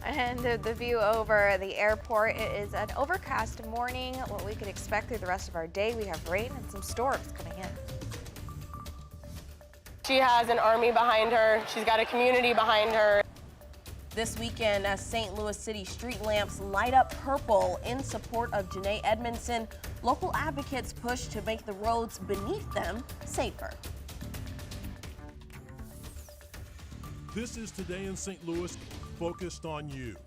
And the view over the airport, it is an overcast morning. What we could expect through the rest of our day, we have rain and some storms coming in. She has an army behind her. She's got a community behind her. This weekend, as St. Louis City street lamps light up purple in support of Janae Edmondson, local advocates push to make the roads beneath them safer. This is Today in St. Louis, focused on you.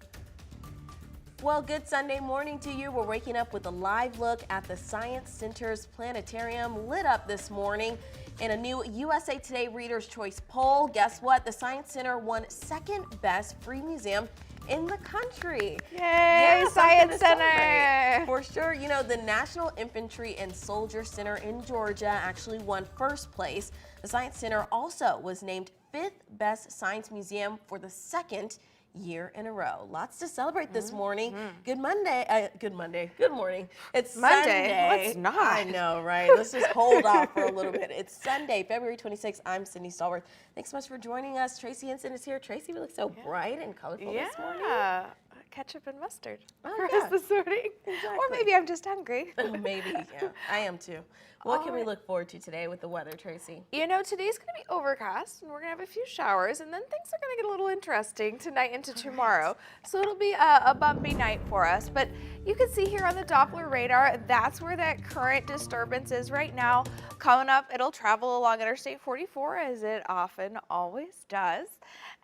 Well, good Sunday morning to you. We're waking up with a live look at the Science Center's planetarium, lit up this morning in a new USA Today Reader's Choice poll. Guess what? The Science Center won second best free museum in the country. Yay, Science Center! For sure. You know, the National Infantry and Soldier Center in Georgia actually won first place. The Science Center also was named 5th best science museum for the second year in a row. Lots to celebrate this morning. Good Monday. Good morning. It's Monday. Sunday. Let's not. I know, right? Let's just hold off for a little bit. It's Sunday, February 26th. I'm Sydney Stallworth. Thanks so much for joining us. Tracy Henson is here. Tracy, we look so bright and colorful this morning. Yeah, ketchup and mustard Oh, for yeah. us this morning. Exactly. Or maybe I'm just hungry. Maybe, yeah. I am too. What can we look forward to today with the weather, Tracy? You know, today's going to be overcast, and we're going to have a few showers, and then things are going to get a little interesting tonight into tomorrow. So it'll be a bumpy night for us. But you can see here on the Doppler radar, that's where that current disturbance is right now. Coming up, it'll travel along Interstate 44, as it often always does.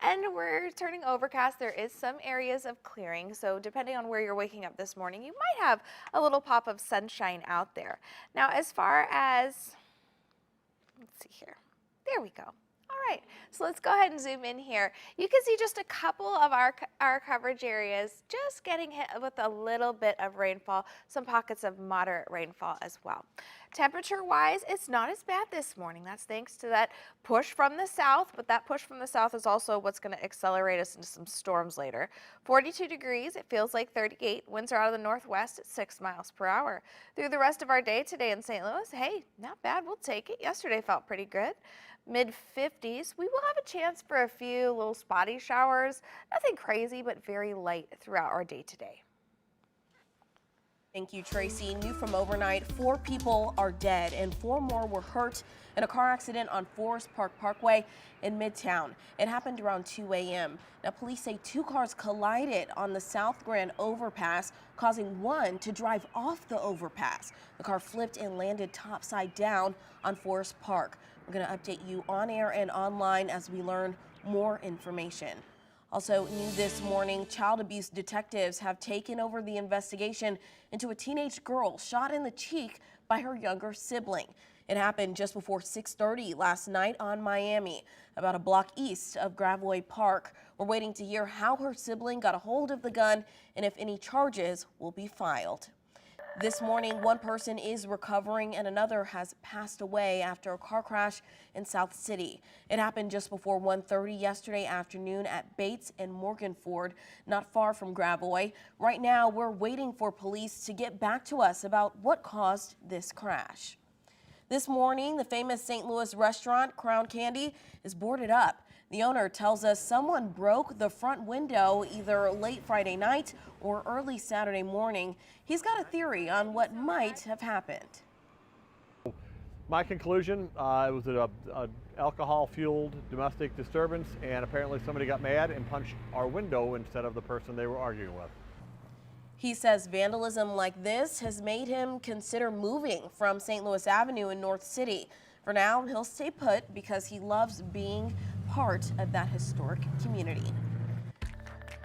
And we're turning overcast. There is some areas of clearing, so depending on where you're waking up this morning, you might have a little pop of sunshine out there. Now, as far as, let's see here, there we go. All right, so let's go ahead and zoom in here. You can see just a couple of our coverage areas just getting hit with a little bit of rainfall, some pockets of moderate rainfall as well. Temperature-wise, it's not as bad this morning. That's thanks to that push from the south, but that push from the south is also what's going to accelerate us into some storms later. 42 degrees, it feels like 38. Winds are out of the northwest at 6 miles per hour. Through the rest of our day today in St. Louis, hey, not bad, we'll take it. Yesterday felt pretty good. Mid-50s, we will have a chance for a few little spotty showers. Nothing crazy, but very light throughout our day today. Thank you, Tracy. New from overnight, 4 people are dead and 4 more were hurt in a car accident on Forest Park Parkway in Midtown. It happened around 2 a.m. Now, police say 2 cars collided on the South Grand overpass, causing one to drive off the overpass. The car flipped and landed topside down on Forest Park. We're going to update you on air and online as we learn more information. Also new this morning, child abuse detectives have taken over the investigation into a teenage girl shot in the cheek by her younger sibling. It happened just before 6:30 last night on Miami, about a block east of Gravois Park. We're waiting to hear how her sibling got a hold of the gun and if any charges will be filed. This morning, 1 person is recovering and another has passed away after a car crash in South City. It happened just before 1:30 yesterday afternoon at Bates and Morganford, not far from Gravois. Right now, we're waiting for police to get back to us about what caused this crash. This morning, the famous St. Louis restaurant Crown Candy is boarded up. The owner tells us someone broke the front window either late Friday night or early Saturday morning. He's got a theory on what might have happened. My conclusion, it was an alcohol-fueled domestic disturbance, and apparently somebody got mad and punched our window instead of the person they were arguing with. He says vandalism like this has made him consider moving from St. Louis Avenue in North City. For now, he'll stay put because he loves being part of that historic community.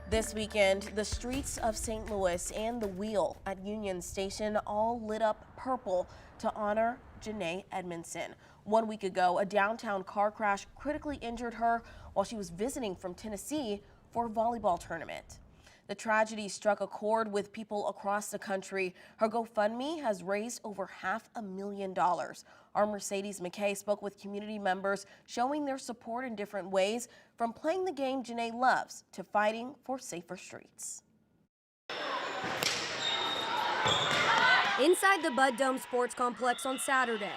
This weekend, the streets of St. Louis and the Wheel at Union Station all lit up purple to honor Janae Edmondson. 1 week ago, a downtown car crash critically injured her while she was visiting from Tennessee for a volleyball tournament. The tragedy struck a chord with people across the country. Her GoFundMe has raised over $500,000. Our Mercedes McKay spoke with community members showing their support in different ways, from playing the game Janae loves to fighting for safer streets. Inside the Bud Dome Sports Complex on Saturday,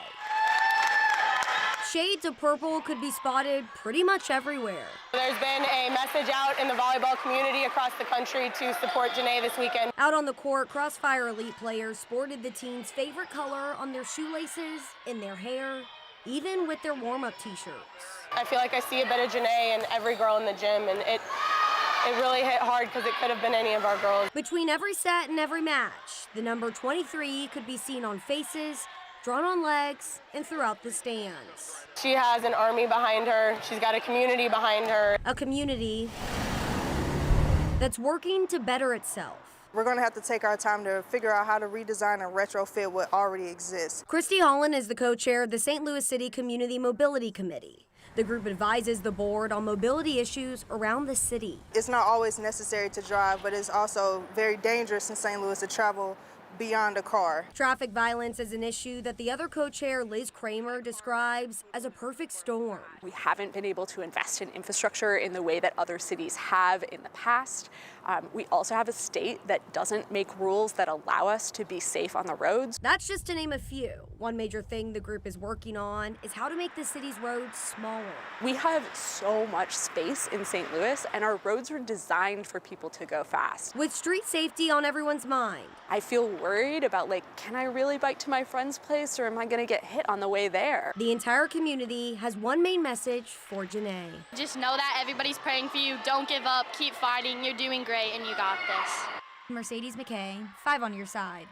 Shades of purple could be spotted pretty much everywhere. There's been a message out in the volleyball community across the country to support Janae this weekend. Out on the court, Crossfire Elite players sported the team's favorite color on their shoelaces, in their hair, even with their warm-up t-shirts. I feel like I see a bit of Janae in every girl in the gym, and it really hit hard because it could have been any of our girls. Between every set and every match, the number 23 could be seen on faces, drawn on legs, and throughout the stands. She has an army behind her. She's got a community behind her. A community that's working to better itself. We're going to have to take our time to figure out how to redesign and retrofit what already exists. Christy Holland is the co-chair of the St. Louis City Community Mobility Committee. The group advises the board on mobility issues around the city. It's not always necessary to drive, but it's also very dangerous in St. Louis to travel beyond a car. Traffic violence is an issue that the other co-chair, Liz Kramer, describes as a perfect storm. We haven't been able to invest in infrastructure in the way that other cities have in the past. We also have a state that doesn't make rules that allow us to be safe on the roads. That's just to name a few. One major thing the group is working on is how to make the city's roads smaller. We have so much space in St. Louis, and our roads are designed for people to go fast. With street safety on everyone's mind, I feel worried about, can I really bike to my friend's place, or am I going to get hit on the way there? the entire community has one main message for Janae. Just know that everybody's praying for you. Don't give up. Keep fighting. You're doing great, and you got this. Mercedes McKay, 5 on your side.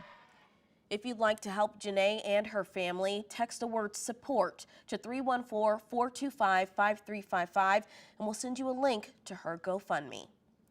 If you'd like to help Janae and her family, text the word SUPPORT to 314-425-5355, and we'll send you a link to her GoFundMe.